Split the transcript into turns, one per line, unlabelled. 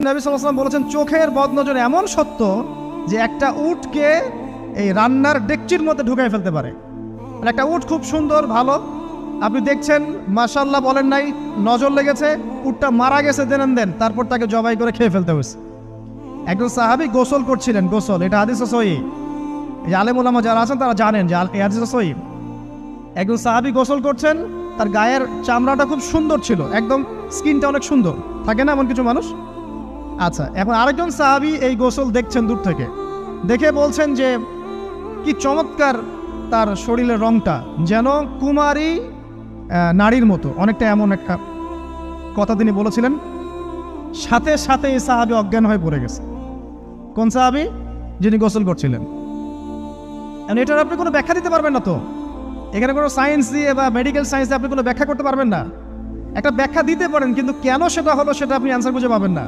নবী সাল্লাল্লাহু আলাইহি ওয়াসাল্লাম বলেছেন চোখের বদনজর এমন সত্য যে একটা উটকে এই রান্নার ডেকচির মধ্যে ঢুকাই ফেলতে পারে। মানে একটা উট খুব সুন্দর ভালো, আপনি দেখছেন মাশাআল্লাহ বলেন নাই, নজর লেগেছে, উটটা মারা গেছে দেন তারপর তাকে জবাই করে খেয়ে ফেলতে হয়েছে। একজন সাহাবী গোসল করছিলেন, গোসল, এটা হাদিস সহিহ, এই আলেম ওলামা যারা আছেন তারা জানেন যে এই হাদিস সহিহ। একজন সাহাবী গোসল করছেন, তার গায়ের চামড়াটা খুব সুন্দর ছিল, একদম স্কিনটা অনেক সুন্দর থাকে না এমন কিছু মানুষ। আচ্ছা, এখন আরেকজন সাহাবী এই গোসল দেখছেন দূর থেকে, দেখে বলছেন যে কি চমৎকার তার শরীরের রংটা, যেন কুমারী নারীর মতো, অনেকটা এমন একটা কথা তিনি বলেছিলেন। সাথে সাথে এই সাহাবী অজ্ঞান হয়ে পড়ে গেছে। কোন সাহাবী? যিনি গোসল করছিলেন। এটার আপনি কোনো ব্যাখ্যা দিতে পারবেন না, তো এখানে কোনো সায়েন্স দিয়ে বা মেডিকেল সায়েন্স দিয়ে আপনি কোনো ব্যাখ্যা করতে পারবেন না। একটা ব্যাখ্যা দিতে পারেন, কিন্তু কেন সেটা হলো সেটা আপনি অ্যান্সার খুঁজে পাবেন না।